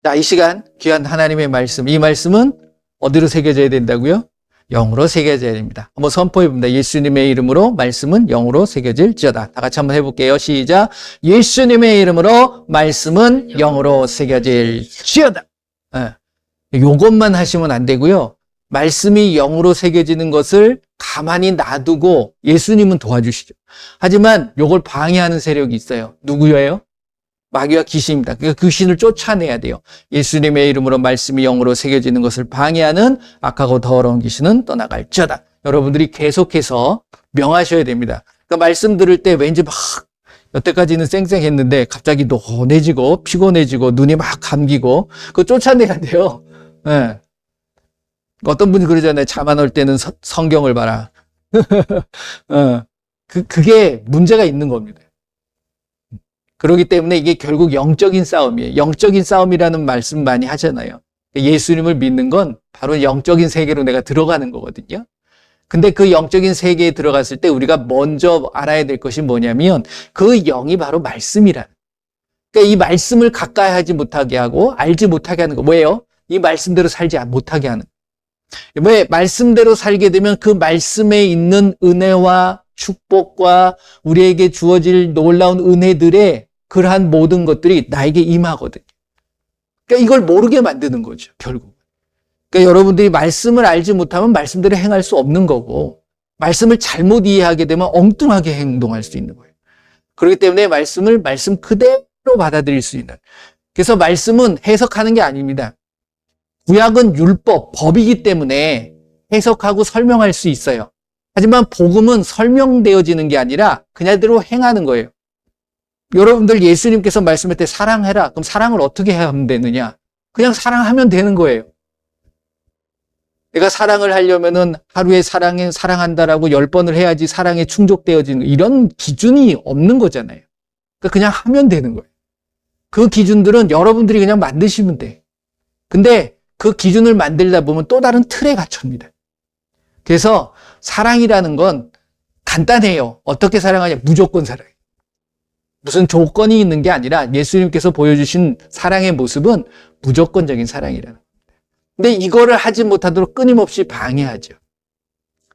자, 이 시간 귀한 하나님의 말씀, 이 말씀은 어디로 새겨져야 된다고요? 영으로 새겨져야 됩니다. 한번 선포해 봅니다. 예수님의 이름으로 말씀은 영으로 새겨질지어다. 다 같이 한번 해볼게요. 시작. 예수님의 이름으로 말씀은 영으로 새겨질지어다. 네. 요것만 하시면 안 되고요. 말씀이 영으로 새겨지는 것을 가만히 놔두고 예수님은 도와주시죠. 하지만 요걸 방해하는 세력이 있어요. 누구예요? 마귀와 귀신입니다. 그 귀신을 쫓아내야 돼요. 예수님의 이름으로 말씀이 영으로 새겨지는 것을 방해하는 악하고 더러운 귀신은 떠나갈지어다. 여러분들이 계속해서 명하셔야 됩니다. 그러니까 말씀 들을 때 왠지 막 여태까지는 쌩쌩했는데 갑자기 노곤해지고 피곤해지고 눈이 막 감기고 그거 쫓아내야 돼요. 네. 어떤 분이 그러잖아요. 잠 안 올 때는 성경을 봐라. 그게 문제가 있는 겁니다. 그렇기 때문에 이게 결국 영적인 싸움이에요. 영적인 싸움이라는 말씀 많이 하잖아요. 예수님을 믿는 건 바로 영적인 세계로 내가 들어가는 거거든요. 근데 그 영적인 세계에 들어갔을 때 우리가 먼저 알아야 될 것이 뭐냐면 그 영이 바로 말씀이라는. 그러니까 이 말씀을 가까이 하지 못하게 하고 알지 못하게 하는 거. 뭐예요? 이 말씀대로 살지 못하게 하는. 왜? 말씀대로 살게 되면 그 말씀에 있는 은혜와 축복과 우리에게 주어질 놀라운 은혜들의 그러한 모든 것들이 나에게 임하거든요. 그러니까 이걸 모르게 만드는 거죠, 결국. 그러니까 여러분들이 말씀을 알지 못하면 말씀대로 행할 수 없는 거고, 말씀을 잘못 이해하게 되면 엉뚱하게 행동할 수 있는 거예요. 그렇기 때문에 말씀을 말씀 그대로 받아들일 수 있는. 그래서 말씀은 해석하는 게 아닙니다. 구약은 율법, 법이기 때문에 해석하고 설명할 수 있어요. 하지만 복음은 설명되어지는 게 아니라 그냥대로 행하는 거예요. 여러분들 예수님께서 말씀할 때 사랑해라. 그럼 사랑을 어떻게 하면 되느냐? 그냥 사랑하면 되는 거예요. 내가 사랑을 하려면은 하루에 사랑한다라고 10번을 해야지 사랑에 충족되어지는 이런 기준이 없는 거잖아요. 그러니까 그냥 하면 되는 거예요. 그 기준들은 여러분들이 그냥 만드시면 돼. 근데 그 기준을 만들다 보면 또 다른 틀에 갇힙니다. 그래서 사랑이라는 건 간단해요. 어떻게 사랑하냐? 무조건 사랑해요. 무슨 조건이 있는 게 아니라 예수님께서 보여주신 사랑의 모습은 무조건적인 사랑이라는 겁니다. 근데 이거를 하지 못하도록 끊임없이 방해하죠.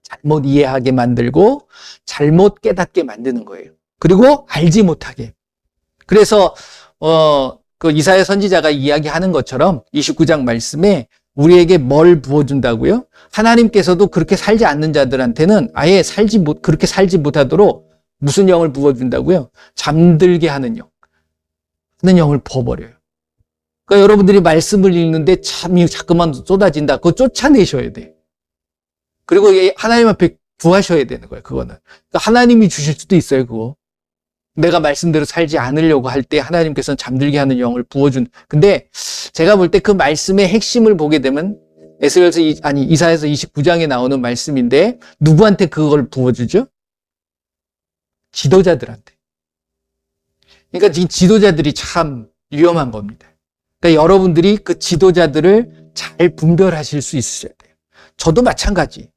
잘못 이해하게 만들고 잘못 깨닫게 만드는 거예요. 그리고 알지 못하게. 그래서 그 이사야 선지자가 이야기하는 것처럼 29장 말씀에 우리에게 뭘 부어준다고요? 하나님께서도 그렇게 살지 않는 자들한테는 아예 그렇게 살지 못하도록 무슨 영을 부어준다고요? 잠들게 하는 영을 부어버려요. 그러니까 여러분들이 말씀을 읽는데 참이 자꾸만 쏟아진다. 그거 쫓아내셔야 돼. 그리고 하나님 앞에 구하셔야 되는 거예요, 그거는. 그러니까 하나님이 주실 수도 있어요, 그거. 내가 말씀대로 살지 않으려고 할 때 하나님께서는 잠들게 하는 영을 부어준. 근데 제가 볼 때 그 말씀의 핵심을 보게 되면 이사야서 29장에 나오는 말씀인데 누구한테 그걸 부어주죠? 지도자들한테. 그러니까 이 지도자들이 참 위험한 겁니다. 그러니까 여러분들이 그 지도자들을 잘 분별하실 수 있으셔야 돼요. 저도 마찬가지.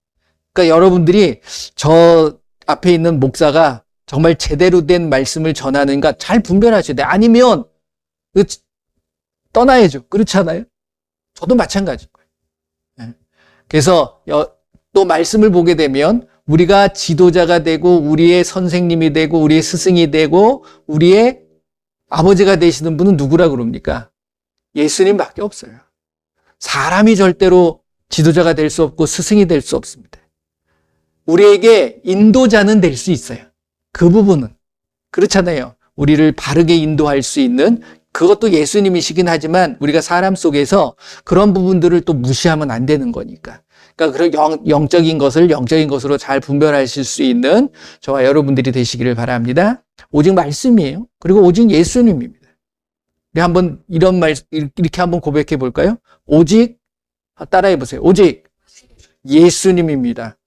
그러니까 여러분들이 저 앞에 있는 목사가 정말 제대로 된 말씀을 전하는가 잘 분별하셔야 돼요. 아니면 떠나야죠. 그렇지 않아요? 저도 마찬가지인 거예요. 그래서 또 말씀을 보게 되면 우리가 지도자가 되고 우리의 선생님이 되고 우리의 스승이 되고 우리의 아버지가 되시는 분은 누구라 그럽니까? 예수님밖에 없어요. 사람이 절대로 지도자가 될 수 없고 스승이 될 수 없습니다. 우리에게 인도자는 될 수 있어요. 그 부분은. 그렇잖아요. 우리를 바르게 인도할 수 있는 그것도 예수님이시긴 하지만 우리가 사람 속에서 그런 부분들을 또 무시하면 안 되는 거니까. 그러니까 그런 영적인 것으로 잘 분별하실 수 있는 저와 여러분들이 되시기를 바랍니다. 오직 말씀이에요. 그리고 오직 예수님입니다. 우리 한번 이렇게 한번 고백해 볼까요? 오직 따라해 보세요. 오직 예수님입니다.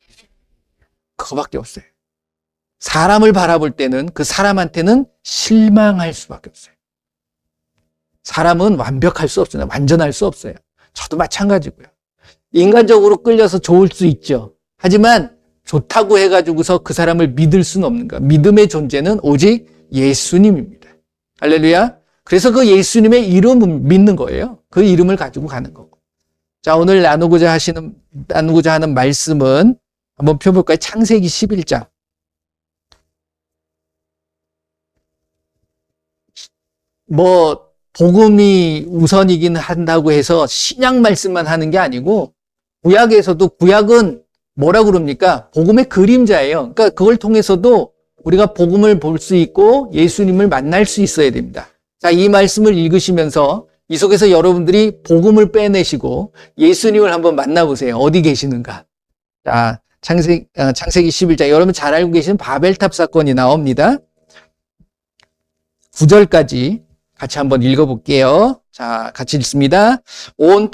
그거밖에 없어요. 사람을 바라볼 때는 그 사람한테는 실망할 수밖에 없어요. 사람은 완벽할 수 없어요. 완전할 수 없어요. 저도 마찬가지고요. 인간적으로 끌려서 좋을 수 있죠. 하지만 좋다고 해가지고서 그 사람을 믿을 수는 없는 거야. 믿음의 존재는 오직 예수님입니다. 할렐루야. 그래서 그 예수님의 이름을 믿는 거예요. 그 이름을 가지고 가는 거고. 자, 오늘 나누고자 하는 말씀은 한번 펴볼까요? 창세기 11장. 복음이 우선이긴 한다고 해서 신약 말씀만 하는 게 아니고, 구약에서도, 구약은 뭐라고 그럽니까? 복음의 그림자예요. 그러니까 그걸 통해서도 우리가 복음을 볼 수 있고 예수님을 만날 수 있어야 됩니다. 자, 이 말씀을 읽으시면서 이 속에서 여러분들이 복음을 빼내시고 예수님을 한번 만나보세요. 어디 계시는가? 자, 창세기 11장. 여러분 잘 알고 계시는 바벨탑 사건이 나옵니다. 9절까지 같이 한번 읽어볼게요. 자, 같이 읽습니다. 온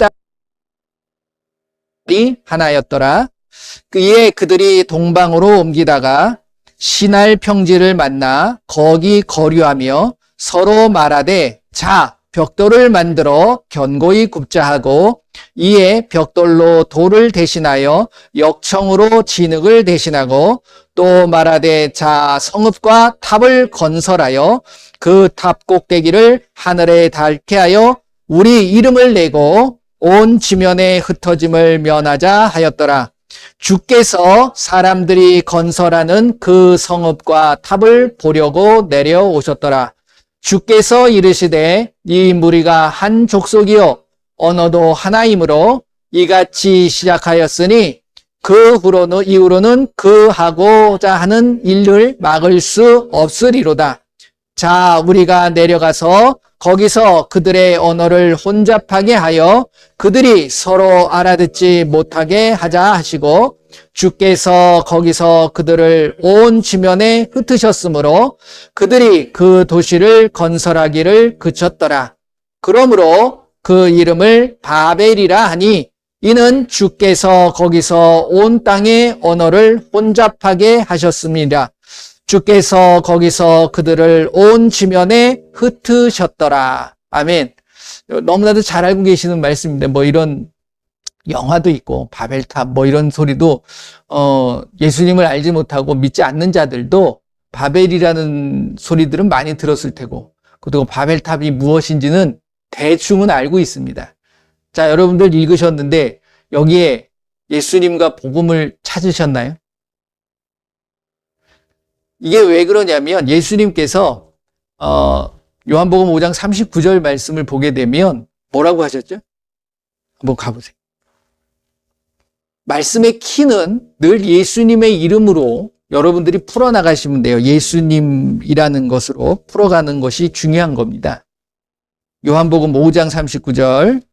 땅이 하나였더라. 그에 그들이 동방으로 옮기다가 시날 평지를 만나 거기 거류하며 서로 말하되, 자, 벽돌을 만들어 견고히 굽자 하고, 이에 벽돌로 돌을 대신하여 역청으로 진흙을 대신하고, 또 말하되, 자, 성읍과 탑을 건설하여 그 탑 꼭대기를 하늘에 닿게 하여 우리 이름을 내고 온 지면에 흩어짐을 면하자 하였더라. 주께서 사람들이 건설하는 그 성읍과 탑을 보려고 내려오셨더라. 주께서 이르시되, 이 무리가 한 족속이요 언어도 하나이므로 이같이 시작하였으니 그 이후로는 그 하고자 하는 일을 막을 수 없으리로다. 자, 우리가 내려가서 거기서 그들의 언어를 혼잡하게 하여 그들이 서로 알아듣지 못하게 하자 하시고, 주께서 거기서 그들을 온 지면에 흩으셨으므로 그들이 그 도시를 건설하기를 그쳤더라. 그러므로 그 이름을 바벨이라 하니, 이는 주께서 거기서 온 땅의 언어를 혼잡하게 하셨습니다. 주께서 거기서 그들을 온 지면에 흩으셨더라. 아멘. 너무나도 잘 알고 계시는 말씀인데, 이런 영화도 있고 바벨탑 이런 소리도 예수님을 알지 못하고 믿지 않는 자들도 바벨이라는 소리들은 많이 들었을 테고, 그리고 바벨탑이 무엇인지는 대충은 알고 있습니다. 자, 여러분들 읽으셨는데 여기에 예수님과 복음을 찾으셨나요? 이게 왜 그러냐면, 예수님께서 요한복음 5장 39절 말씀을 보게 되면 뭐라고 하셨죠? 한번 가보세요. 말씀의 키는 늘 예수님의 이름으로 여러분들이 풀어나가시면 돼요. 예수님이라는 것으로 풀어가는 것이 중요한 겁니다. 요한복음 5장 39절.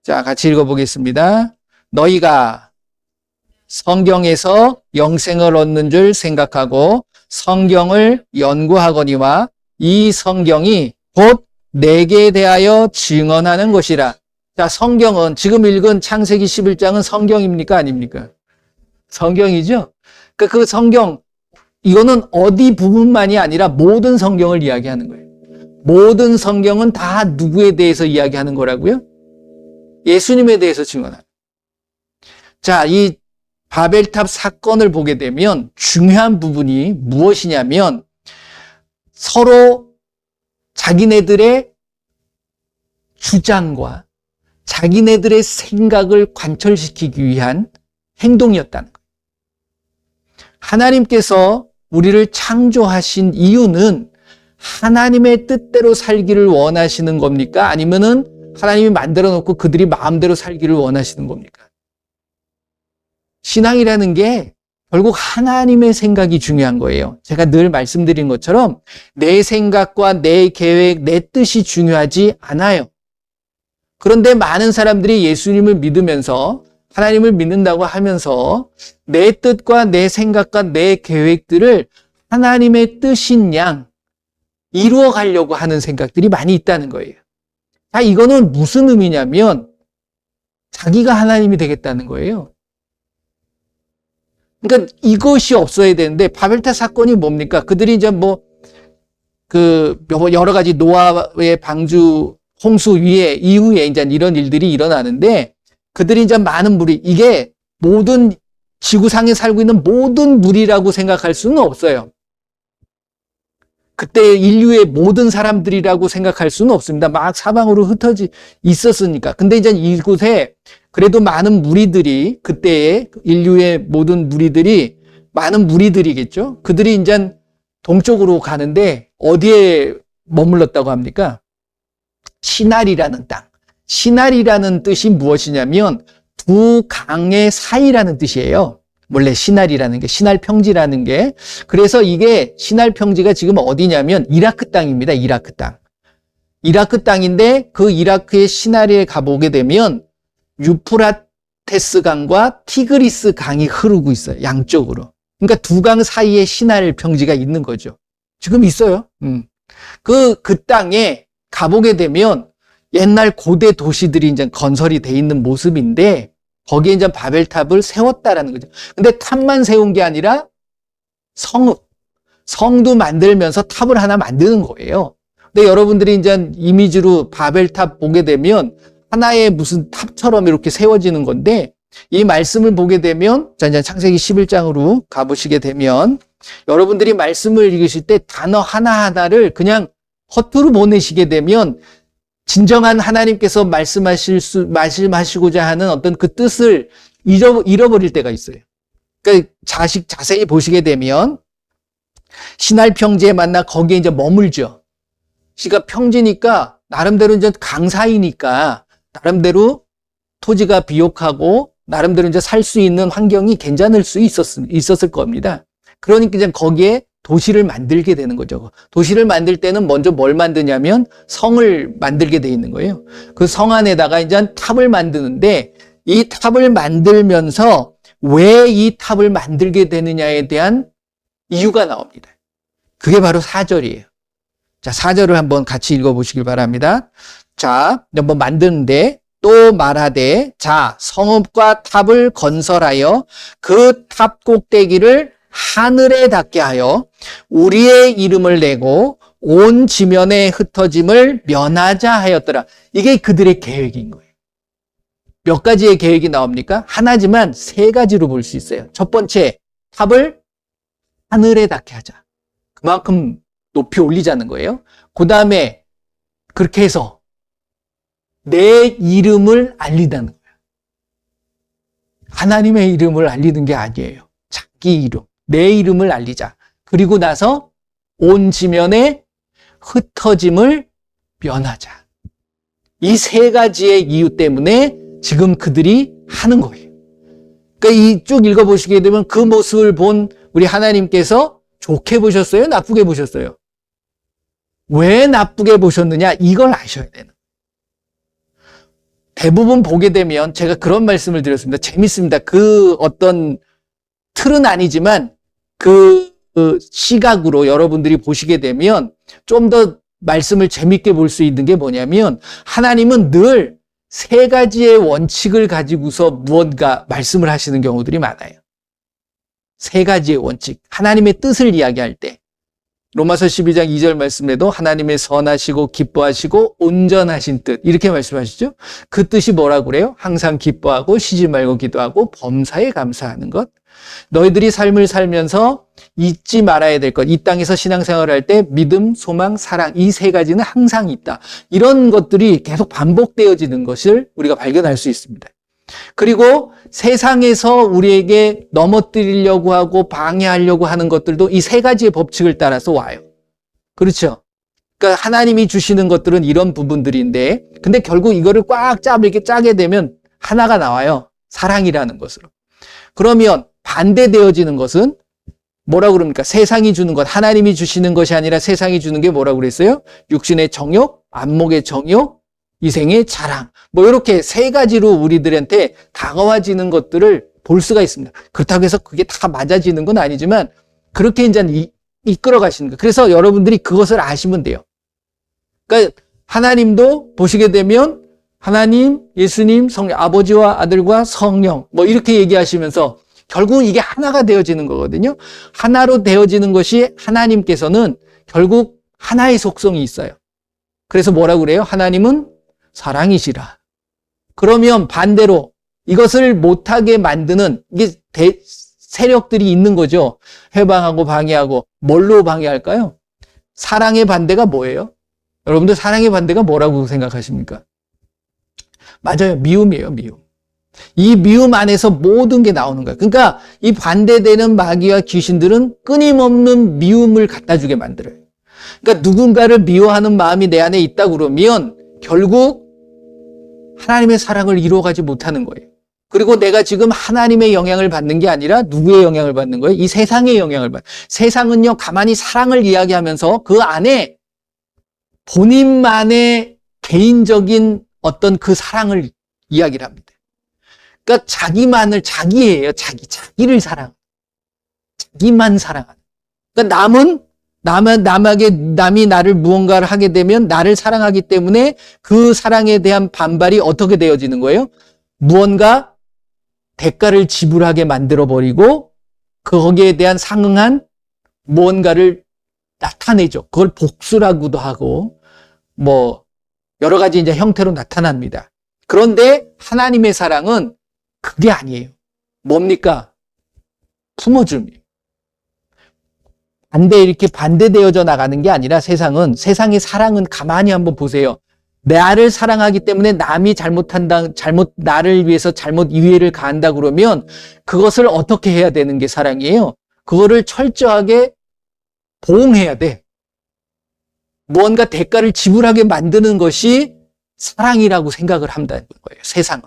자, 같이 읽어보겠습니다. 너희가 성경에서 영생을 얻는 줄 생각하고 성경을 연구하거니와 이 성경이 곧 내게 대하여 증언하는 것이라. 자, 성경은, 지금 읽은 창세기 11장은 성경입니까? 아닙니까? 성경이죠? 그 성경, 이거는 어디 부분만이 아니라 모든 성경을 이야기하는 거예요. 모든 성경은 다 누구에 대해서 이야기하는 거라고요? 예수님에 대해서 증언하는. 자, 이 바벨탑 사건을 보게 되면 중요한 부분이 무엇이냐면, 서로 자기네들의 주장과 자기네들의 생각을 관철시키기 위한 행동이었다는 거예요. 하나님께서 우리를 창조하신 이유는 하나님의 뜻대로 살기를 원하시는 겁니까? 아니면은 하나님이 만들어 놓고 그들이 마음대로 살기를 원하시는 겁니까? 신앙이라는 게 결국 하나님의 생각이 중요한 거예요. 제가 늘 말씀드린 것처럼 내 생각과 내 계획, 내 뜻이 중요하지 않아요. 그런데 많은 사람들이 예수님을 믿으면서, 하나님을 믿는다고 하면서 내 뜻과 내 생각과 내 계획들을 하나님의 뜻인 양 이루어 가려고 하는 생각들이 많이 있다는 거예요. 자, 이거는 무슨 의미냐면 자기가 하나님이 되겠다는 거예요. 그러니까 이것이 없어야 되는데, 바벨탑 사건이 뭡니까? 그들이 이제 여러 가지 노아의 방주, 홍수 이후에 이제 이런 일들이 일어나는데, 그들이 이제 많은 무리, 이게 모든 지구상에 살고 있는 모든 무리라고 생각할 수는 없어요. 그때 인류의 모든 사람들이라고 생각할 수는 없습니다. 막 사방으로 흩어져 있었으니까. 근데 이제 이곳에 그래도 많은 무리들이, 그때의 인류의 모든 무리들이, 많은 무리들이겠죠. 그들이 이제 동쪽으로 가는데 어디에 머물렀다고 합니까? 시날이라는 땅. 시날이라는 뜻이 무엇이냐면 두 강의 사이라는 뜻이에요. 원래 시날이라는 게, 시날 평지라는 게. 그래서 이게 시날 평지가 지금 어디냐면 이라크 땅입니다. 이라크 땅. 이라크 땅인데 그 이라크의 시날에 가보게 되면 유프라테스 강과 티그리스 강이 흐르고 있어요. 양쪽으로. 그러니까 두 강 사이에 시날 평지가 있는 거죠. 지금 있어요. 그 땅에 가보게 되면 옛날 고대 도시들이 이제 건설이 돼 있는 모습인데 거기에 이제 바벨탑을 세웠다라는 거죠. 근데 탑만 세운 게 아니라 성도 만들면서 탑을 하나 만드는 거예요. 근데 여러분들이 이제 이미지로 바벨탑 보게 되면 하나의 무슨 탑처럼 이렇게 세워지는 건데 이 말씀을 보게 되면 자 이제 창세기 11장으로 가보시게 되면 여러분들이 말씀을 읽으실 때 단어 하나하나를 그냥 허투루 보내시게 되면 진정한 하나님께서 말씀하시고자 하는 어떤 그 뜻을 잃어버릴 때가 있어요. 그러니까 자세히 보시게 되면 시날 평지에 만나 거기에 이제 머물죠. 시가 평지니까 나름대로 이제 강사이니까 나름대로 토지가 비옥하고 나름대로 이제 살 수 있는 환경이 괜찮을 수 있었을 겁니다. 그러니까 이제 거기에 도시를 만들게 되는 거죠. 도시를 만들 때는 먼저 뭘 만드냐면 성을 만들게 돼 있는 거예요. 그 성 안에다가 이제 탑을 만드는데 이 탑을 만들면서 왜 이 탑을 만들게 되느냐에 대한 이유가 나옵니다. 그게 바로 4절이에요. 자, 4절을 한번 같이 읽어보시길 바랍니다. 자, 한번 만드는데 또 말하되 자, 성읍과 탑을 건설하여 그 탑 꼭대기를 하늘에 닿게 하여 우리의 이름을 내고 온 지면에 흩어짐을 면하자 하였더라. 이게 그들의 계획인 거예요. 몇 가지의 계획이 나옵니까? 하나지만 세 가지로 볼 수 있어요. 첫 번째, 탑을 하늘에 닿게 하자. 그만큼 높이 올리자는 거예요. 그 다음에 그렇게 해서 내 이름을 알리다는 거예요. 하나님의 이름을 알리는 게 아니에요. 자기 이름. 내 이름을 알리자. 그리고 나서 온 지면에 흩어짐을 면하자. 이 세 가지의 이유 때문에 지금 그들이 하는 거예요. 그러니까 이 쭉 읽어보시게 되면 그 모습을 본 우리 하나님께서 좋게 보셨어요? 나쁘게 보셨어요? 왜 나쁘게 보셨느냐? 이걸 아셔야 되는 거예요. 대부분 보게 되면 제가 그런 말씀을 드렸습니다. 재밌습니다. 그 어떤 틀은 아니지만 그 시각으로 여러분들이 보시게 되면 좀 더 말씀을 재밌게 볼 수 있는 게 뭐냐면 하나님은 늘 세 가지의 원칙을 가지고서 무언가 말씀을 하시는 경우들이 많아요. 세 가지의 원칙. 하나님의 뜻을 이야기할 때 로마서 12장 2절 말씀에도 하나님의 선하시고 기뻐하시고 온전하신 뜻 이렇게 말씀하시죠. 그 뜻이 뭐라고 그래요? 항상 기뻐하고 쉬지 말고 기도하고 범사에 감사하는 것. 너희들이 삶을 살면서 잊지 말아야 될 것. 이 땅에서 신앙생활을 할 때 믿음, 소망, 사랑 이 세 가지는 항상 있다. 이런 것들이 계속 반복되어지는 것을 우리가 발견할 수 있습니다. 그리고 세상에서 우리에게 넘어뜨리려고 하고 방해하려고 하는 것들도 이 세 가지의 법칙을 따라서 와요. 그렇죠? 그러니까 하나님이 주시는 것들은 이런 부분들인데 근데 결국 이거를 꽉 이렇게 짜게 되면 하나가 나와요. 사랑이라는 것으로. 그러면 반대되어지는 것은 뭐라고 그럽니까? 세상이 주는 것, 하나님이 주시는 것이 아니라 세상이 주는 게 뭐라고 그랬어요? 육신의 정욕, 안목의 정욕, 이생의 자랑. 뭐 이렇게 세 가지로 우리들한테 다가와지는 것들을 볼 수가 있습니다. 그렇다고 해서 그게 다 맞아지는 건 아니지만 그렇게 이제 이끌어 가시는 거예요. 그래서 여러분들이 그것을 아시면 돼요. 그러니까 하나님도 보시게 되면 하나님, 예수님, 성령, 아버지와 아들과 성령 뭐 이렇게 얘기하시면서 결국 이게 하나가 되어지는 거거든요. 하나로 되어지는 것이 하나님께서는 결국 하나의 속성이 있어요. 그래서 뭐라고 그래요? 하나님은 사랑이시라. 그러면 반대로 이것을 못하게 만드는 이게 세력들이 있는 거죠. 해방하고 방해하고 뭘로 방해할까요? 사랑의 반대가 뭐예요? 여러분들 사랑의 반대가 뭐라고 생각하십니까? 맞아요. 미움이에요, 미움. 이 미움 안에서 모든 게 나오는 거예요. 그러니까 이 반대되는 마귀와 귀신들은 끊임없는 미움을 갖다 주게 만들어요. 그러니까 누군가를 미워하는 마음이 내 안에 있다 그러면 결국 하나님의 사랑을 이루어가지 못하는 거예요. 그리고 내가 지금 하나님의 영향을 받는 게 아니라 누구의 영향을 받는 거예요? 이 세상의 영향을 받는. 세상은요, 가만히 사랑을 이야기하면서 그 안에 본인만의 개인적인 어떤 그 사랑을 이야기를 합니다. 그러니까 자기예요. 자기를 사랑. 자기만 사랑하는. 그러니까 남이 나를 무언가를 하게 되면 나를 사랑하기 때문에 그 사랑에 대한 반발이 어떻게 되어지는 거예요? 무언가 대가를 지불하게 만들어버리고 거기에 대한 상응한 무언가를 나타내죠. 그걸 복수라고도 하고 뭐 여러 가지 이제 형태로 나타납니다. 그런데 하나님의 사랑은 그게 아니에요. 뭡니까? 품어줌이에요. 이렇게 반대되어져 나가는 게 아니라 세상의 사랑은 가만히 한번 보세요. 나를 사랑하기 때문에 남이 나를 위해서 잘못 이해를 가한다 그러면 그것을 어떻게 해야 되는 게 사랑이에요? 그거를 철저하게 보응해야 돼. 무언가 대가를 지불하게 만드는 것이 사랑이라고 생각을 한다는 거예요, 세상은.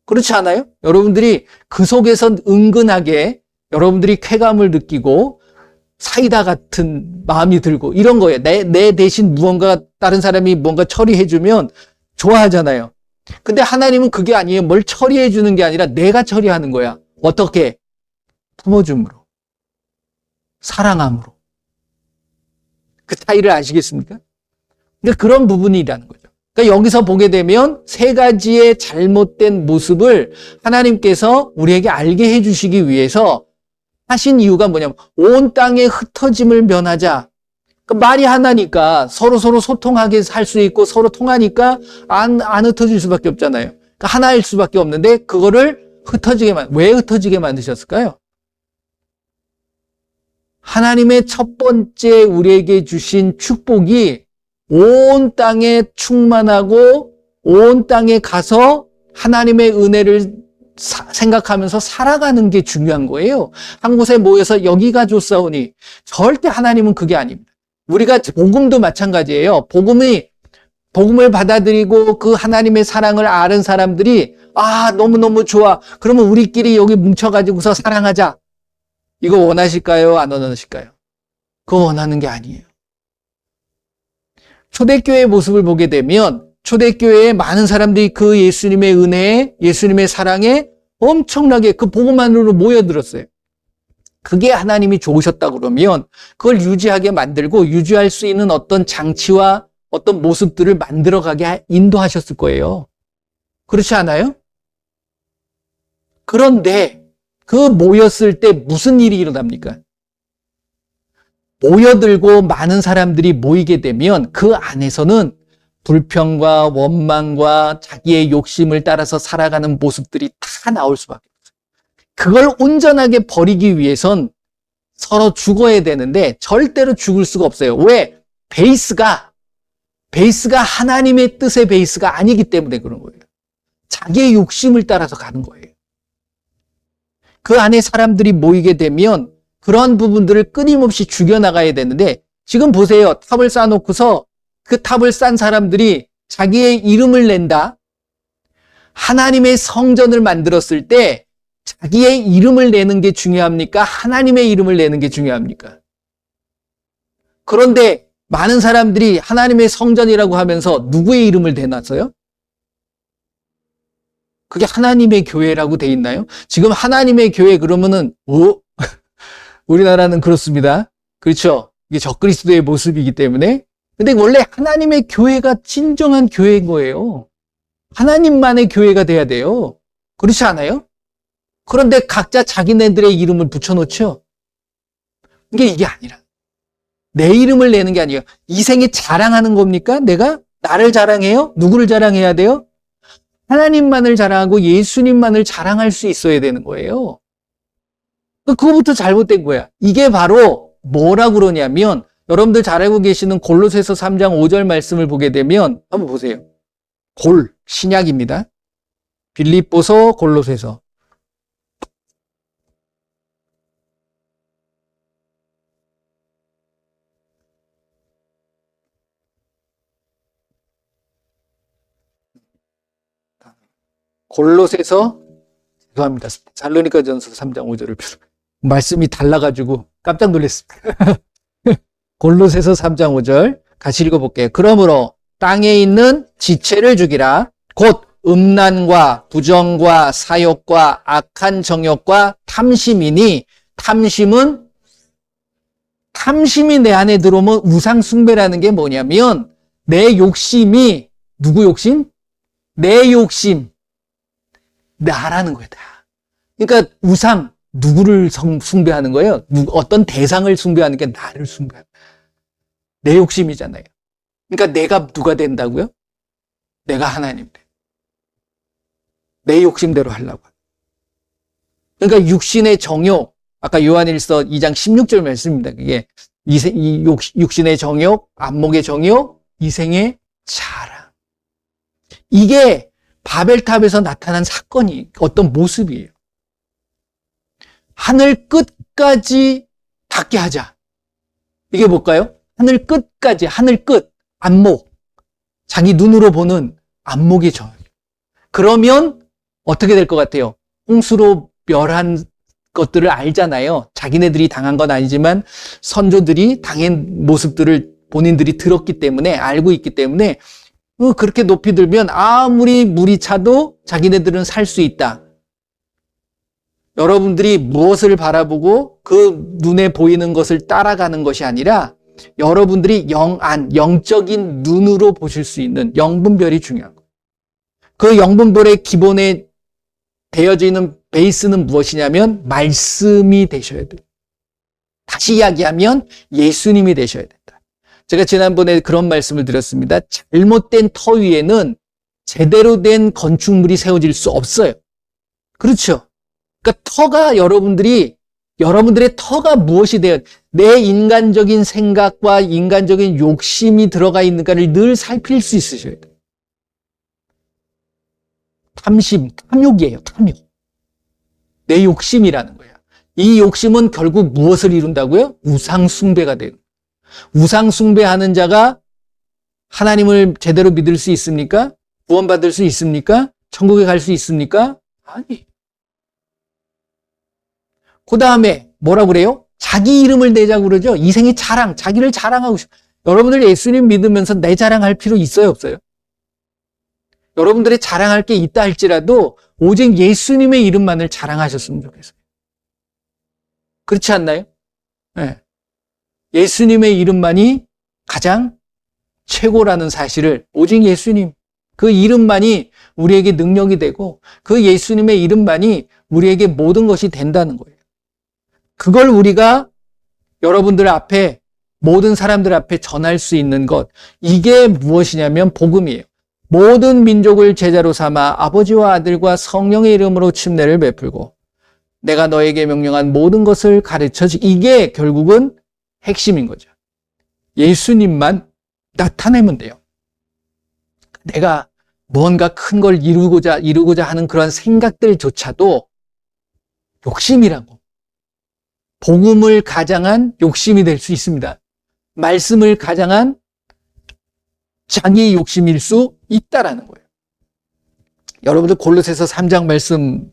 그렇지 않아요? 여러분들이 그 속에서 은근하게 여러분들이 쾌감을 느끼고 사이다 같은 마음이 들고 이런 거예요. 내 대신 다른 사람이 뭔가 처리해주면 좋아하잖아요. 근데 하나님은 그게 아니에요. 뭘 처리해주는 게 아니라 내가 처리하는 거야. 어떻게? 품어줌으로. 사랑함으로. 그 차이를 아시겠습니까? 그러니까 그런 부분이라는 거죠. 그러니까 여기서 보게 되면 세 가지의 잘못된 모습을 하나님께서 우리에게 알게 해주시기 위해서 하신 이유가 뭐냐면 온 땅에 흩어짐을 면하자. 그러니까 말이 하나니까 서로 소통하게 할 수 있고 서로 통하니까 안 흩어질 수밖에 없잖아요. 그러니까 하나일 수밖에 없는데 그거를 왜 흩어지게 만드셨을까요? 하나님의 첫 번째 우리에게 주신 축복이 온 땅에 충만하고 온 땅에 가서 하나님의 은혜를 생각하면서 살아가는 게 중요한 거예요. 한 곳에 모여서 여기가 좋사오니 절대 하나님은 그게 아닙니다. 우리가 복음도 마찬가지예요. 복음을 받아들이고 그 하나님의 사랑을 아는 사람들이 너무너무 좋아. 그러면 우리끼리 여기 뭉쳐가지고서 사랑하자. 이거 원하실까요? 안 원하실까요? 그거 원하는 게 아니에요. 초대교회의 모습을 보게 되면 초대교회에 많은 사람들이 그 예수님의 은혜에, 예수님의 사랑에 엄청나게 그 복음만으로 모여들었어요. 그게 하나님이 좋으셨다 그러면 그걸 유지하게 만들고 유지할 수 있는 어떤 장치와 어떤 모습들을 만들어가게 인도하셨을 거예요. 그렇지 않아요? 그런데 그 모였을 때 무슨 일이 일어납니까? 모여들고 많은 사람들이 모이게 되면 그 안에서는 불평과 원망과 자기의 욕심을 따라서 살아가는 모습들이 다 나올 수밖에 없어요. 그걸 온전하게 버리기 위해선 서로 죽어야 되는데 절대로 죽을 수가 없어요. 왜? 베이스가 하나님의 뜻의 베이스가 아니기 때문에 그런 거예요. 자기의 욕심을 따라서 가는 거예요. 그 안에 사람들이 모이게 되면 그런 부분들을 끊임없이 죽여나가야 되는데 지금 보세요. 탑을 쌓아놓고서 그 탑을 쌓은 사람들이 자기의 이름을 낸다. 하나님의 성전을 만들었을 때 자기의 이름을 내는 게 중요합니까? 하나님의 이름을 내는 게 중요합니까? 그런데 많은 사람들이 하나님의 성전이라고 하면서 누구의 이름을 대놨어요? 그게 하나님의 교회라고 돼 있나요? 지금 하나님의 교회 그러면은 우리나라는 그렇습니다. 그렇죠? 이게 적그리스도의 모습이기 때문에. 근데 원래 하나님의 교회가 진정한 교회인 거예요. 하나님만의 교회가 돼야 돼요. 그렇지 않아요? 그런데 각자 자기네들의 이름을 붙여놓죠. 이게 아니라 내 이름을 내는 게 아니에요. 이 생에 자랑하는 겁니까? 내가? 나를 자랑해요? 누구를 자랑해야 돼요? 하나님만을 자랑하고 예수님만을 자랑할 수 있어야 되는 거예요. 그거부터 잘못된 거야. 이게 바로 뭐라 그러냐면 여러분들 잘 알고 계시는 골로새서 3장 5절 말씀을 보게 되면 한번 보세요. 신약입니다. 빌립보서, 골로새서. 골로새서, 죄송합니다. 살로니가전서 3장 5절을 말씀이 달라가지고 깜짝 놀랐습니다. 골로새서 3장 5절 같이 읽어볼게요. 그러므로 땅에 있는 지체를 죽이라. 곧 음란과 부정과 사욕과 악한 정욕과 탐심이니, 탐심이 내 안에 들어오면 우상 숭배라는 게 뭐냐면, 내 욕심이, 누구 욕심? 내 욕심. 나라는 거야, 다. 그러니까 우상, 누구를 숭배하는 거예요? 어떤 대상을 숭배하는 게 나를 숭배하는 거예요. 내 욕심이잖아요. 그러니까 내가 누가 된다고요? 내가 하나님 돼. 내 욕심대로 하려고. 그러니까 육신의 정욕, 아까 요한일서 2장 16절 말씀입니다. 그게 육신의 정욕, 안목의 정욕, 이생의 자랑. 이게 바벨탑에서 나타난 사건이 어떤 모습이에요. 하늘 끝까지 닿게 하자. 이게 뭘까요? 하늘 끝까지, 하늘 끝, 안목. 자기 눈으로 보는 안목의 정욕. 그러면 어떻게 될 것 같아요? 홍수로 멸한 것들을 알잖아요. 자기네들이 당한 건 아니지만 선조들이 당한 모습들을 본인들이 들었기 때문에, 알고 있기 때문에 그렇게 높이 들면 아무리 물이 차도 자기네들은 살 수 있다. 여러분들이 무엇을 바라보고 그 눈에 보이는 것을 따라가는 것이 아니라 여러분들이 영적인 눈으로 보실 수 있는 영분별이 중요한 거예요. 그 영분별의 기본에 되어져 있는 베이스는 무엇이냐면 말씀이 되셔야 돼요. 다시 이야기하면 예수님이 되셔야 된다. 제가 지난번에 그런 말씀을 드렸습니다. 잘못된 터 위에는 제대로 된 건축물이 세워질 수 없어요. 그렇죠? 그러니까 터가 여러분들의 터가 무엇이 되어 내 인간적인 생각과 인간적인 욕심이 들어가 있는가를 늘 살필 수 있으셔야 돼요. 탐욕이에요. 탐욕. 내 욕심이라는 거예요. 이 욕심은 결국 무엇을 이룬다고요? 우상 숭배가 돼요. 우상 숭배하는 자가 하나님을 제대로 믿을 수 있습니까? 구원받을 수 있습니까? 천국에 갈 수 있습니까? 아니. 그 다음에 뭐라고 그래요? 자기 이름을 내자고 그러죠. 이생의 자랑, 자기를 자랑하고 싶어. 여러분들 예수님 믿으면서 내 자랑할 필요 있어요, 없어요? 여러분들의 자랑할 게 있다 할지라도 오직 예수님의 이름만을 자랑하셨으면 좋겠어요. 그렇지 않나요? 네. 예수님의 이름만이 가장 최고라는 사실을, 오직 예수님, 그 이름만이 우리에게 능력이 되고 그 예수님의 이름만이 우리에게 모든 것이 된다는 거예요. 그걸 우리가 여러분들 앞에, 모든 사람들 앞에 전할 수 있는 것, 이게 무엇이냐면 복음이에요. 모든 민족을 제자로 삼아 아버지와 아들과 성령의 이름으로 침례를 베풀고 내가 너에게 명령한 모든 것을 가르쳐주기. 이게 결국은 핵심인 거죠. 예수님만 나타내면 돼요. 내가 무언가 큰 걸 이루고자 하는 그런 생각들조차도 욕심이라고. 복음을 가장한 욕심이 될 수 있습니다. 말씀을 가장한 자기의 욕심일 수 있다라는 거예요. 여러분들 골로새서 3장 말씀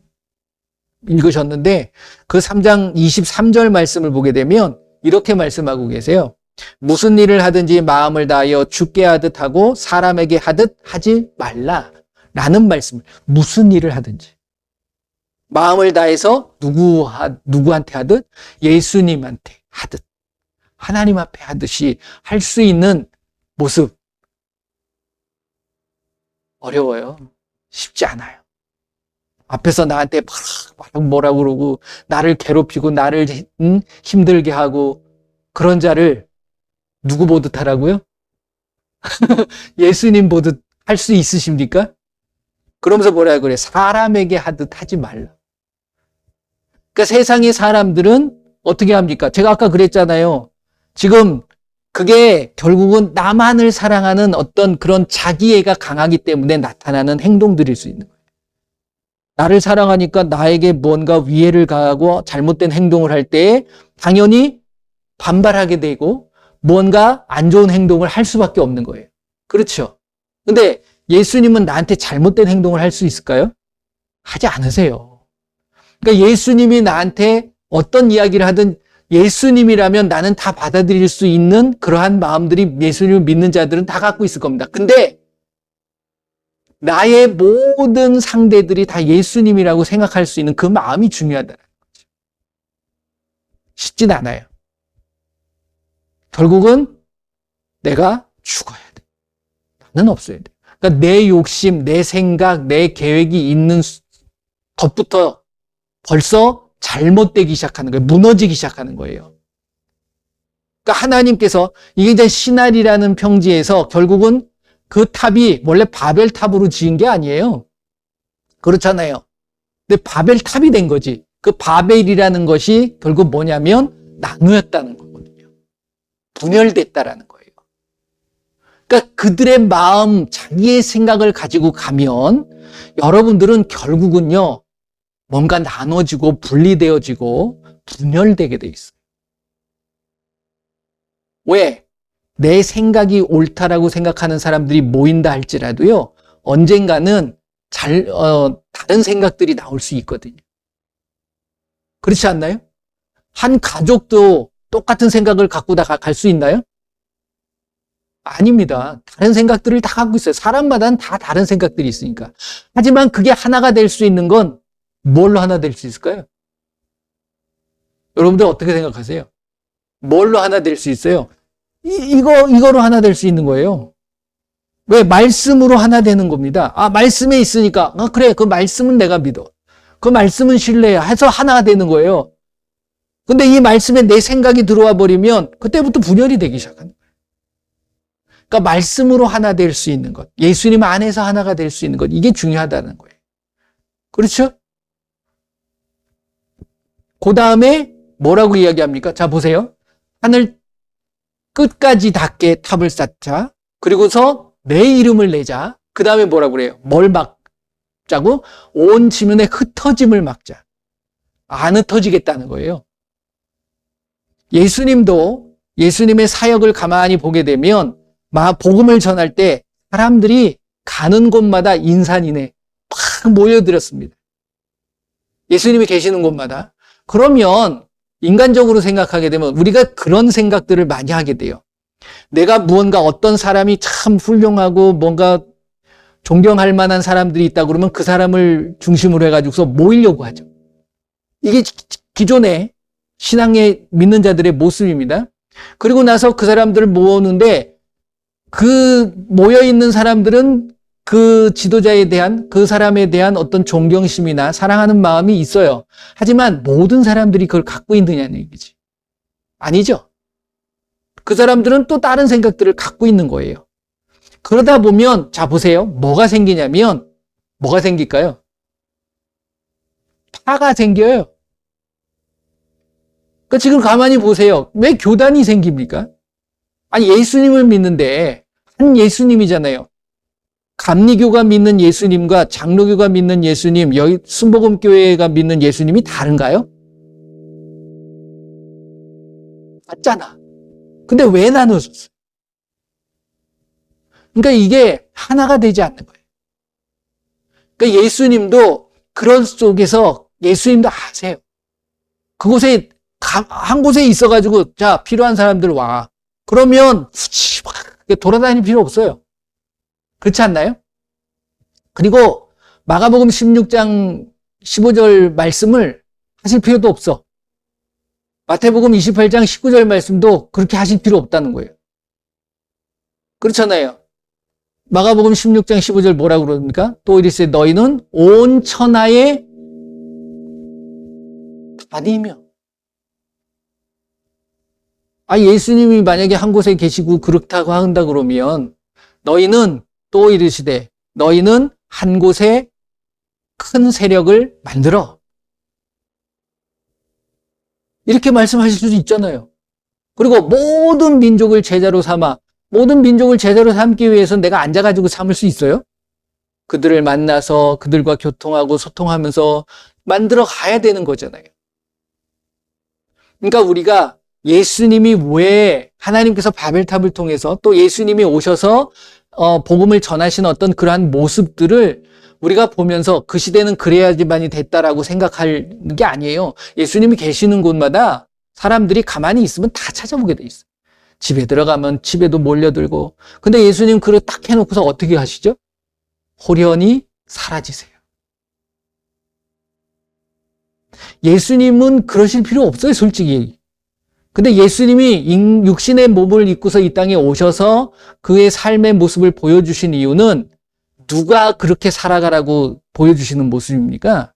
읽으셨는데 그 3장 23절 말씀을 보게 되면 이렇게 말씀하고 계세요. 무슨 일을 하든지 마음을 다하여 주께 하듯 하고 사람에게 하듯 하지 말라 라는 말씀을, 무슨 일을 하든지 마음을 다해서 누구한테 하듯? 예수님한테 하듯, 하나님 앞에 하듯이 할 수 있는 모습. 어려워요. 쉽지 않아요. 앞에서 나한테 막 뭐라고 그러고 나를 괴롭히고 나를 힘들게 하고 그런 자를 누구 보듯 하라고요? 예수님 보듯 할 수 있으십니까? 그러면서 뭐라고 그래? 사람에게 하듯 하지 말라. 그러니까 세상의 사람들은 어떻게 합니까? 제가 아까 그랬잖아요. 지금 그게 결국은 나만을 사랑하는 어떤 그런 자기애가 강하기 때문에 나타나는 행동들일 수 있는 거예요. 나를 사랑하니까 나에게 뭔가 위해를 가하고 잘못된 행동을 할 때 당연히 반발하게 되고 뭔가 안 좋은 행동을 할 수밖에 없는 거예요. 그렇죠? 근데 예수님은 나한테 잘못된 행동을 할 수 있을까요? 하지 않으세요. 그러니까 예수님이 나한테 어떤 이야기를 하든 예수님이라면 나는 다 받아들일 수 있는 그러한 마음들이 예수님을 믿는 자들은 다 갖고 있을 겁니다. 근데 나의 모든 상대들이 다 예수님이라고 생각할 수 있는 그 마음이 중요하다는 거죠. 쉽진 않아요. 결국은 내가 죽어야 돼. 나는 없어야 돼. 그러니까 내 욕심, 내 생각, 내 계획이 있는 것부터 벌써 잘못되기 시작하는 거예요. 무너지기 시작하는 거예요. 그러니까 하나님께서 이게 이제 시날이라는 평지에서 결국은 그 탑이 원래 바벨 탑으로 지은 게 아니에요. 그렇잖아요. 근데 바벨 탑이 된 거지. 그 바벨이라는 것이 결국 뭐냐면 나누었다는 거거든요. 분열됐다라는 거예요. 그러니까 그들의 마음, 자기의 생각을 가지고 가면 여러분들은 결국은요, 뭔가 나눠지고 분리되어지고 분열되게 돼 있어요. 왜? 내 생각이 옳다라고 생각하는 사람들이 모인다 할지라도요, 언젠가는 다른 생각들이 나올 수 있거든요. 그렇지 않나요? 한 가족도 똑같은 생각을 갖고 갈 수 있나요? 아닙니다. 다른 생각들을 다 갖고 있어요. 사람마다는 다 다른 생각들이 있으니까. 하지만 그게 하나가 될 수 있는 건 뭘로 하나 될 수 있을까요? 여러분들 어떻게 생각하세요? 뭘로 하나 될 수 있어요? 이거로 하나 될 수 있는 거예요. 왜? 말씀으로 하나 되는 겁니다. 아, 말씀에 있으니까. 아, 그래. 그 말씀은 내가 믿어. 그 말씀은 신뢰해. 해서 하나가 되는 거예요. 근데 이 말씀에 내 생각이 들어와 버리면 그때부터 분열이 되기 시작하는 거예요. 그러니까 말씀으로 하나 될 수 있는 것. 예수님 안에서 하나가 될 수 있는 것. 이게 중요하다는 거예요. 그렇죠? 그 다음에 뭐라고 이야기합니까? 자, 보세요. 하늘 끝까지 닿게 탑을 쌓자. 그리고서 내 이름을 내자. 그 다음에 뭐라고 그래요? 뭘 막자고? 온 지면에 흩어짐을 막자. 안 흩어지겠다는 거예요. 예수님도 예수님의 사역을 가만히 보게 되면 복음을 전할 때 사람들이 가는 곳마다 인산인해 막 모여들었습니다. 예수님이 계시는 곳마다. 그러면 인간적으로 생각하게 되면 우리가 그런 생각들을 많이 하게 돼요. 내가 무언가 어떤 사람이 참 훌륭하고 뭔가 존경할 만한 사람들이 있다 그러면 그 사람을 중심으로 해가지고서 모이려고 하죠. 이게 기존의 신앙의 믿는 자들의 모습입니다. 그리고 나서 그 사람들을 모으는데 그 모여있는 사람들은 그 지도자에 대한, 그 사람에 대한 어떤 존경심이나 사랑하는 마음이 있어요. 하지만 모든 사람들이 그걸 갖고 있느냐는 얘기지. 아니죠. 그 사람들은 또 다른 생각들을 갖고 있는 거예요. 그러다 보면, 자, 보세요. 뭐가 생기냐면, 뭐가 생길까요? 파가 생겨요. 그러니까 지금 가만히 보세요. 왜 교단이 생깁니까? 아니, 예수님을 믿는데, 한 예수님이잖아요. 감리교가 믿는 예수님과 장로교가 믿는 예수님, 여기 순복음교회가 믿는 예수님이 다른가요? 맞잖아. 근데 왜 나눠졌어요? 그러니까 이게 하나가 되지 않는 거예요. 그러니까 예수님도 그런 속에서 예수님도 아세요. 그곳에 한 곳에 있어가지고 자 필요한 사람들 와. 그러면 굳이 막 돌아다닐 필요 없어요. 그렇지 않나요? 그리고 마가복음 16장 15절 말씀을 하실 필요도 없어. 마태복음 28장 19절 말씀도 그렇게 하실 필요 없다는 거예요. 그렇잖아요. 마가복음 16장 15절 뭐라고 그럽니까? 또 이르시되 너희는 온 천하에 다니며. 예수님이 만약에 한 곳에 계시고 그렇다고 한다 그러면 너희는 또 이르시되 너희는 한 곳에 큰 세력을 만들어. 이렇게 말씀하실 수도 있잖아요. 그리고 모든 민족을 제자로 삼기 위해서 내가 앉아가지고 삼을 수 있어요? 그들을 만나서 그들과 교통하고 소통하면서 만들어 가야 되는 거잖아요. 그러니까 우리가 예수님이 왜 하나님께서 바벨탑을 통해서 또 예수님이 오셔서 복음을 전하신 어떤 그러한 모습들을 우리가 보면서 그 시대는 그래야지만이 됐다라고 생각하는 게 아니에요. 예수님이 계시는 곳마다 사람들이 가만히 있으면 다 찾아보게 돼 있어요. 집에 들어가면 집에도 몰려들고. 근데 예수님 그걸 딱 해놓고서 어떻게 하시죠? 호련히 사라지세요. 예수님은 그러실 필요 없어요, 솔직히. 근데 예수님이 육신의 몸을 입고서 이 땅에 오셔서 그의 삶의 모습을 보여주신 이유는 누가 그렇게 살아가라고 보여주시는 모습입니까?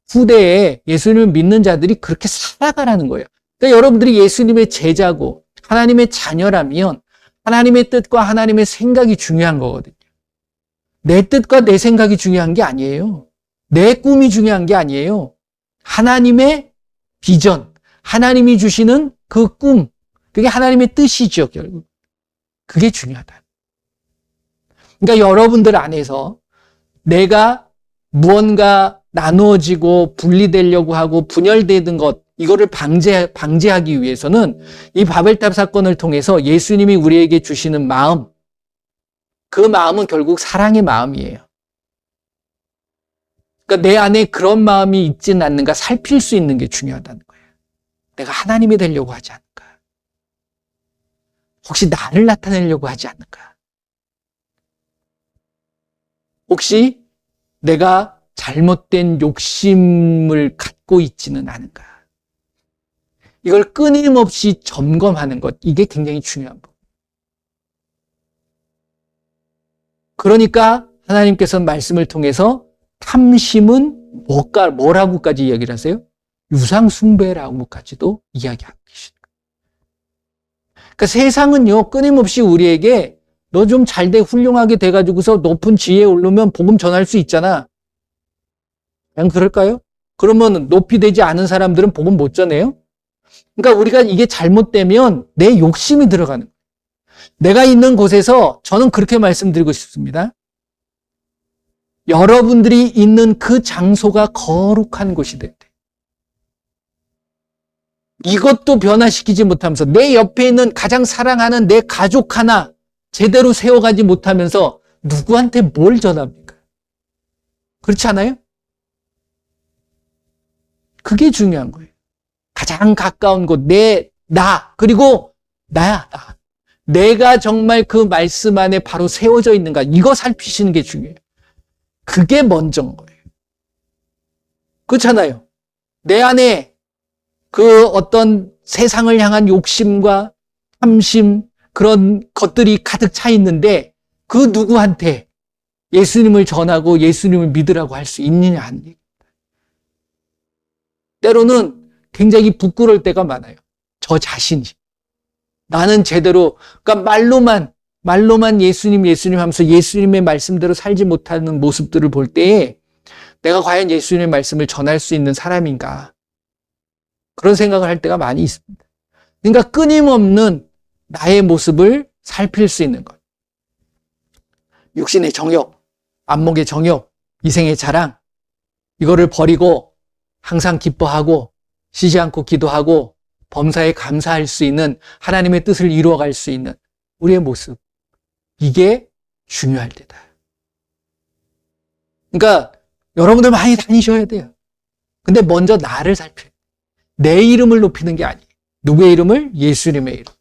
후대에 예수님을 믿는 자들이 그렇게 살아가라는 거예요. 그러니까 여러분들이 예수님의 제자고 하나님의 자녀라면 하나님의 뜻과 하나님의 생각이 중요한 거거든요. 내 뜻과 내 생각이 중요한 게 아니에요. 내 꿈이 중요한 게 아니에요. 하나님의 비전, 하나님이 주시는 그 꿈, 그게 하나님의 뜻이죠, 결국. 그게 중요하다. 그러니까 여러분들 안에서 내가 무언가 나누어지고 분리되려고 하고 분열되는 것, 이거를 방지하기 위해서는 이 바벨탑 사건을 통해서 예수님이 우리에게 주시는 마음, 그 마음은 결국 사랑의 마음이에요. 그러니까 내 안에 그런 마음이 있지는 않는가 살필 수 있는 게 중요하다는 거예요. 내가 하나님이 되려고 하지 않을까? 혹시 나를 나타내려고 하지 않을까? 혹시 내가 잘못된 욕심을 갖고 있지는 않은가? 이걸 끊임없이 점검하는 것, 이게 굉장히 중요한 것. 그러니까 하나님께서는 말씀을 통해서 탐심은 뭐라고까지 이야기를 하세요? 유상숭배라고까지도 이야기하고 계십니다. 그러니까 세상은요, 끊임없이 우리에게 너 좀 잘 돼, 훌륭하게 돼가지고서 높은 지혜에 오르면 복음 전할 수 있잖아. 그냥 그럴까요? 그러면 높이 되지 않은 사람들은 복음 못 전해요? 그러니까 우리가 이게 잘못되면 내 욕심이 들어가는 거예요. 내가 있는 곳에서 저는 그렇게 말씀드리고 싶습니다. 여러분들이 있는 그 장소가 거룩한 곳이 돼야 돼. 이것도 변화시키지 못하면서 내 옆에 있는 가장 사랑하는 내 가족 하나 제대로 세워가지 못하면서 누구한테 뭘 전합니까? 그렇지 않아요? 그게 중요한 거예요. 가장 가까운 곳, 그리고 나야, 나. 내가 정말 그 말씀 안에 바로 세워져 있는가, 이거 살피시는 게 중요해요. 그게 먼저인 거예요. 그렇잖아요. 내 안에 그 어떤 세상을 향한 욕심과 탐심, 그런 것들이 가득 차 있는데 그 누구한테 예수님을 전하고 예수님을 믿으라고 할 수 있느냐 하는 얘기입니다. 때로는 굉장히 부끄러울 때가 많아요. 저 자신이. 나는 제대로, 그러니까 말로만 예수님 하면서 예수님의 말씀대로 살지 못하는 모습들을 볼 때에 내가 과연 예수님의 말씀을 전할 수 있는 사람인가? 그런 생각을 할 때가 많이 있습니다. 그러니까 끊임없는 나의 모습을 살필 수 있는 것. 육신의 정욕, 안목의 정욕, 이생의 자랑, 이거를 버리고 항상 기뻐하고 쉬지 않고 기도하고 범사에 감사할 수 있는 하나님의 뜻을 이루어갈 수 있는 우리의 모습. 이게 중요할 때다. 그러니까 여러분들 많이 다니셔야 돼요. 근데 먼저 나를 살펴요. 내 이름을 높이는 게 아니에요. 누구의 이름을? 예수님의 이름.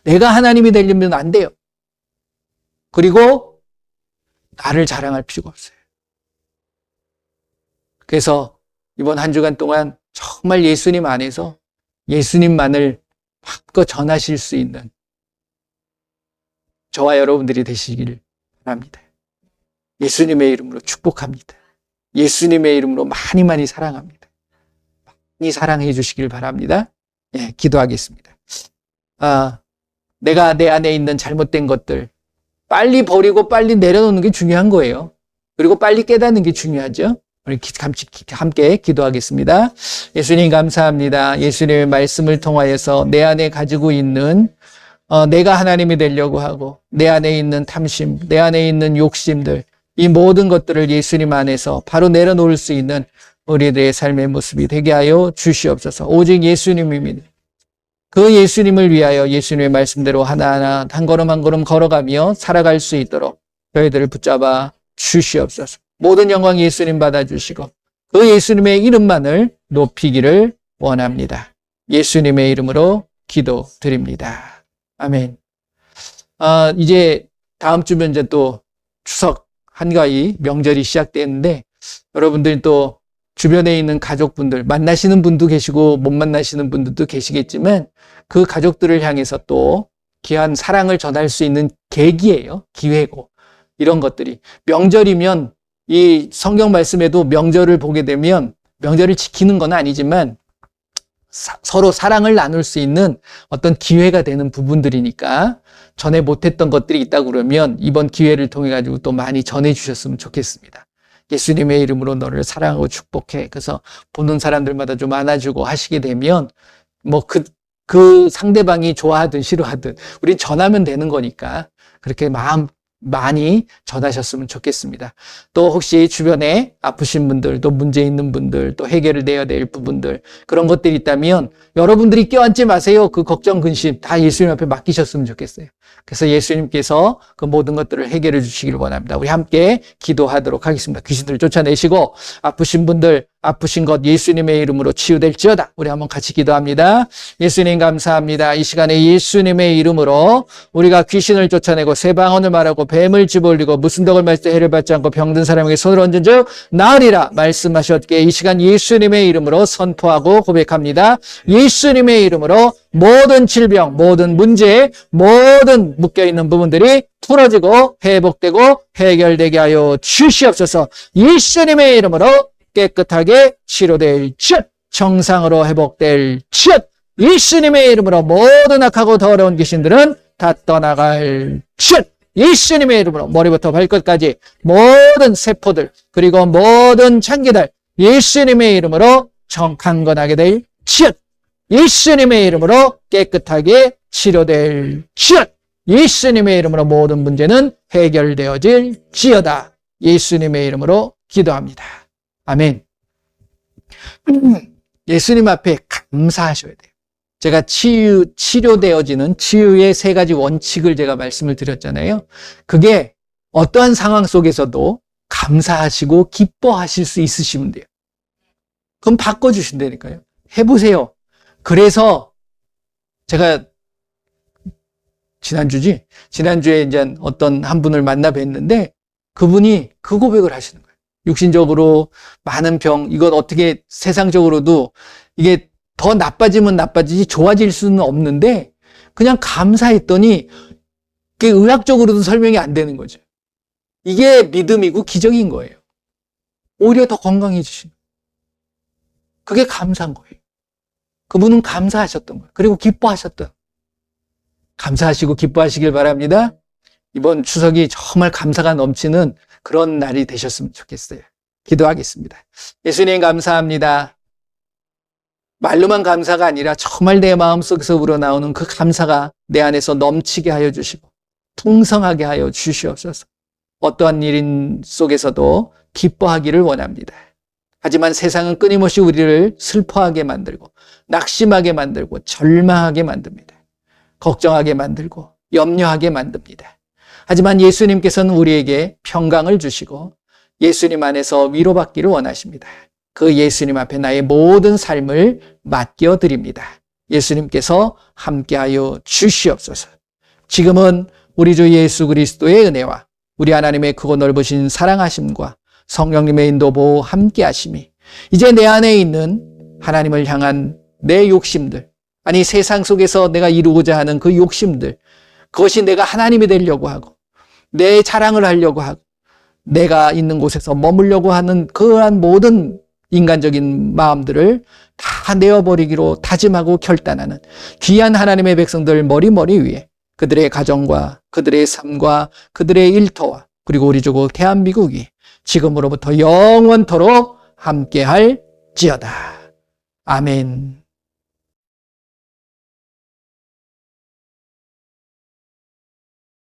내가 하나님이 되려면 안 돼요. 그리고 나를 자랑할 필요가 없어요. 그래서 이번 한 주간 동안 정말 예수님 안에서 예수님만을 마음껏 전하실 수 있는 저와 여러분들이 되시길 바랍니다. 예수님의 이름으로 축복합니다. 예수님의 이름으로 많이 사랑합니다. 많이 사랑해 주시길 바랍니다. 예, 기도하겠습니다. 내가 내 안에 있는 잘못된 것들 빨리 버리고 빨리 내려놓는 게 중요한 거예요. 그리고 빨리 깨닫는 게 중요하죠. 우리 함께 기도하겠습니다. 예수님 감사합니다. 예수님의 말씀을 통하여서 내 안에 가지고 있는 내가 하나님이 되려고 하고 내 안에 있는 탐심, 내 안에 있는 욕심들, 이 모든 것들을 예수님 안에서 바로 내려놓을 수 있는 우리들의 삶의 모습이 되게 하여 주시옵소서. 오직 예수님입니다. 그 예수님을 위하여 예수님의 말씀대로 하나하나 한 걸음 한 걸음 걸어가며 살아갈 수 있도록 저희들을 붙잡아 주시옵소서. 모든 영광 예수님 받아주시고 그 예수님의 이름만을 높이기를 원합니다. 예수님의 이름으로 기도드립니다. 아멘. 이제 다음 주면 이제 또 추석 한가위 명절이 시작되는데 여러분들이 또 주변에 있는 가족분들 만나시는 분도 계시고 못 만나시는 분들도 계시겠지만 그 가족들을 향해서 또 귀한 사랑을 전할 수 있는 계기예요. 기회고 이런 것들이 명절이면 이 성경 말씀에도 명절을 보게 되면 명절을 지키는 건 아니지만 서로 사랑을 나눌 수 있는 어떤 기회가 되는 부분들이니까 전에 못했던 것들이 있다고 그러면 이번 기회를 통해 가지고 또 많이 전해 주셨으면 좋겠습니다. 예수님의 이름으로 너를 사랑하고 축복해. 그래서 보는 사람들마다 좀 안아주고 하시게 되면 뭐 그 상대방이 좋아하든 싫어하든 우린 전하면 되는 거니까 그렇게 마음 많이 전하셨으면 좋겠습니다. 또 혹시 주변에 아프신 분들, 또 문제 있는 분들, 또 해결을 내야 될 부분들 그런 것들이 있다면 여러분들이 껴안지 마세요. 그 걱정, 근심 다 예수님 앞에 맡기셨으면 좋겠어요. 그래서 예수님께서 그 모든 것들을 해결해 주시기를 원합니다. 우리 함께 기도하도록 하겠습니다. 귀신들을 쫓아내시고 아프신 분들, 아프신 것 예수님의 이름으로 치유될지어다. 우리 한번 같이 기도합니다. 예수님 감사합니다. 이 시간에 예수님의 이름으로 우리가 귀신을 쫓아내고 새 방언을 말하고 뱀을 집어올리고 무슨 덕을 말할 때 해를 받지 않고 병든 사람에게 손을 얹은 즉 나으리라 말씀하셨기에 이 시간 예수님의 이름으로 선포하고 고백합니다. 예수님의 이름으로 모든 질병, 모든 문제, 모든 묶여있는 부분들이 풀어지고 회복되고 해결되게 하여 주시옵소서. 예수님의 이름으로 깨끗하게 치료될 즉 정상으로 회복될 즉 예수님의 이름으로 모든 악하고 더러운 귀신들은 다 떠나갈 즉 예수님의 이름으로 머리부터 발끝까지 모든 세포들 그리고 모든 장기들 예수님의 이름으로 강건하게 될 즉 예수님의 이름으로 깨끗하게 치료될 즉 예수님의 이름으로 모든 문제는 해결되어질 지어다. 예수님의 이름으로 기도합니다. 아멘. 예수님 앞에 감사하셔야 돼요. 제가 치료되어지는 치유의 세 가지 원칙을 제가 말씀을 드렸잖아요. 그게 어떠한 상황 속에서도 감사하시고 기뻐하실 수 있으시면 돼요. 그럼 바꿔주신다니까요. 해보세요. 그래서 제가 지난주에 이제 어떤 한 분을 만나 뵀는데 그분이 그 고백을 하시는 거예요. 육신적으로 많은 병, 이건 어떻게 세상적으로도 이게 더 나빠지면 나빠지지 좋아질 수는 없는데 그냥 감사했더니 그게 의학적으로도 설명이 안 되는 거죠. 이게 믿음이고 기적인 거예요. 오히려 더 건강해지신 거예요. 그게 감사한 거예요. 그분은 감사하셨던 거예요. 그리고 기뻐하셨던 거예요. 감사하시고 기뻐하시길 바랍니다. 이번 추석이 정말 감사가 넘치는 그런 날이 되셨으면 좋겠어요. 기도하겠습니다. 예수님 감사합니다. 말로만 감사가 아니라 정말 내 마음속에서 우러나오는 그 감사가 내 안에서 넘치게 하여 주시고 풍성하게 하여 주시옵소서. 어떠한 일 속에서도 기뻐하기를 원합니다. 하지만 세상은 끊임없이 우리를 슬퍼하게 만들고 낙심하게 만들고 절망하게 만듭니다. 걱정하게 만들고 염려하게 만듭니다. 하지만 예수님께서는 우리에게 평강을 주시고 예수님 안에서 위로받기를 원하십니다. 그 예수님 앞에 나의 모든 삶을 맡겨드립니다. 예수님께서 함께하여 주시옵소서. 지금은 우리 주 예수 그리스도의 은혜와 우리 하나님의 크고 넓으신 사랑하심과 성령님의 인도 보호 함께하심이 이제 내 안에 있는 하나님을 향한 내 욕심들, 아니 세상 속에서 내가 이루고자 하는 그 욕심들, 그것이 내가 하나님이 되려고 하고 내 자랑을 하려고 하고 내가 있는 곳에서 머물려고 하는 그러한 모든 인간적인 마음들을 다 내어버리기로 다짐하고 결단하는 귀한 하나님의 백성들 머리 위에 그들의 가정과 그들의 삶과 그들의 일터와 그리고 우리 조국 대한민국이 지금으로부터 영원토록 함께할지어다. 아멘.